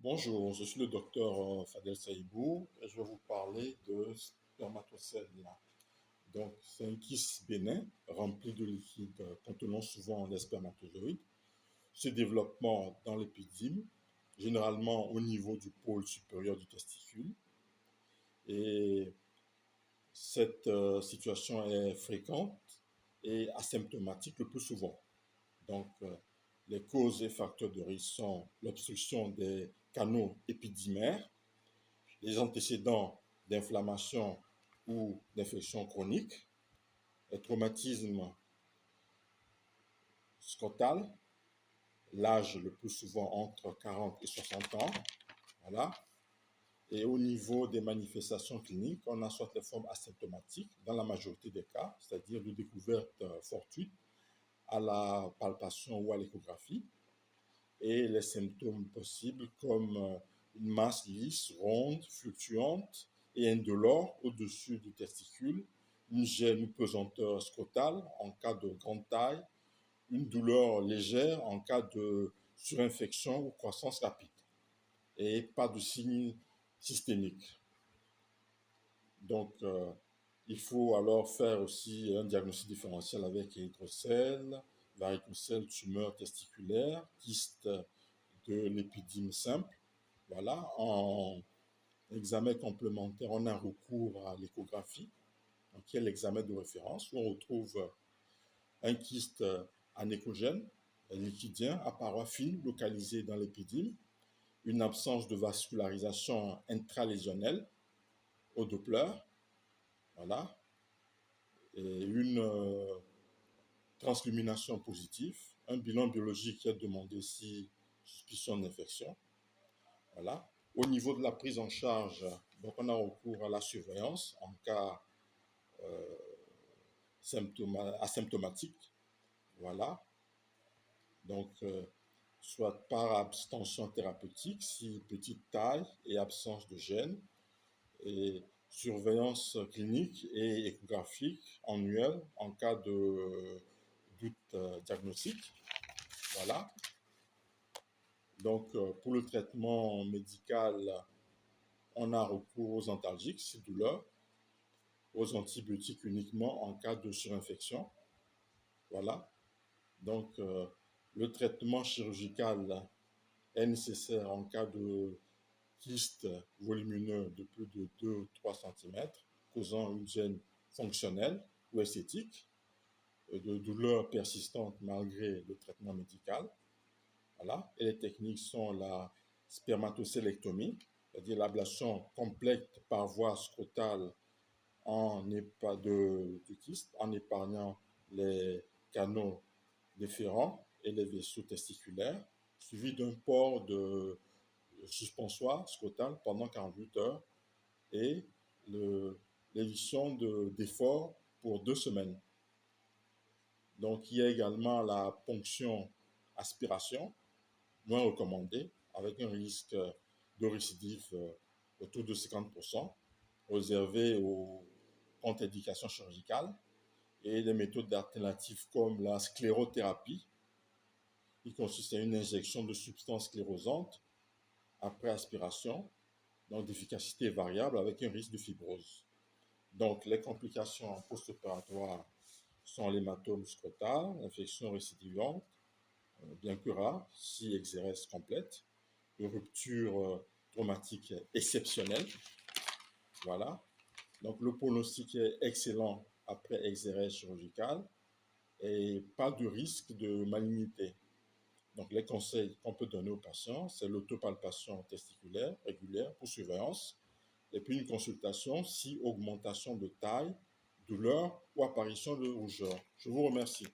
Bonjour, je suis le docteur Fadel Saïbou et je vais vous parler de spermatocèle. Donc, c'est un kyste bénin rempli de liquide contenant souvent des spermatozoïdes. Ce développement dans l'épidyme, généralement au niveau du pôle supérieur du testicule. Et cette situation est fréquente et asymptomatique le plus souvent. Donc, les causes et facteurs de risque sont l'obstruction des canaux épidymaires, les antécédents d'inflammation ou d'infection chronique, les traumatismes scrotal, l'âge le plus souvent entre 40 et 60 ans, voilà. Et au niveau des manifestations cliniques, on a soit les formes asymptomatiques dans la majorité des cas, c'est-à-dire de découverte fortuite à la palpation ou à l'échographie, et les symptômes possibles comme une masse lisse, ronde, fluctuante et indolore au-dessus du testicule, une gêne ou pesanteur scrotale en cas de grande taille, une douleur légère en cas de surinfection ou croissance rapide, et pas de signes systémiques. Donc, il faut alors faire aussi un diagnostic différentiel avec érythrocèle, varicocèle, tumeur testiculaire, kyste de l'épidyme simple. Voilà, en examen complémentaire, on a recours à l'échographie, qui est l'examen de référence, où on retrouve un kyste anéchogène, liquidien, à parois fines, localisé dans l'épidyme, une absence de vascularisation intralésionnelle au Doppler, voilà, et une translumination positive, un bilan biologique est demandé si suspicion d'infection. Voilà. Au niveau de la prise en charge, donc on a recours à la surveillance en cas asymptomatique. Voilà. Donc, soit par abstention thérapeutique, si petite taille et absence de gène, et surveillance clinique et échographique annuelle en cas de doute diagnostique. Voilà. Donc, pour le traitement médical, on a recours aux antalgiques, c'est douleur, aux antibiotiques uniquement en cas de surinfection. Voilà. Donc, le traitement chirurgical est nécessaire en cas de kyste volumineux de plus de 2 ou 3 cm, causant une gêne fonctionnelle ou esthétique, de douleurs persistantes malgré le traitement médical. Voilà. Et les techniques sont la spermatocélectomie, c'est-à-dire l'ablation complète par voie scrotale du kyste, en épargnant les canaux déférents et les vaisseaux testiculaires, suivi d'un port de suspensoire scrotal pendant 48 heures et l'éviction d'efforts pour 2 semaines. Donc, il y a également la ponction aspiration, moins recommandée, avec un risque de récidive autour de 50%, réservé aux contre-indications chirurgicales, et des méthodes alternatives comme la sclérothérapie, qui consiste à une injection de substances sclérosantes après aspiration, donc d'efficacité variable avec un risque de fibrose. Donc, les complications post-opératoires sont l'hématome scrotal, l'infection récidivante, bien que rare, si exérèse complète, une rupture traumatique exceptionnelle. Voilà. Donc, le pronostic est excellent après exérèse chirurgicale et pas de risque de malignité. Donc, les conseils qu'on peut donner aux patients, c'est l'autopalpation testiculaire régulière pour surveillance, et puis une consultation si augmentation de taille, douleur ou apparition de rougeur. Je vous remercie.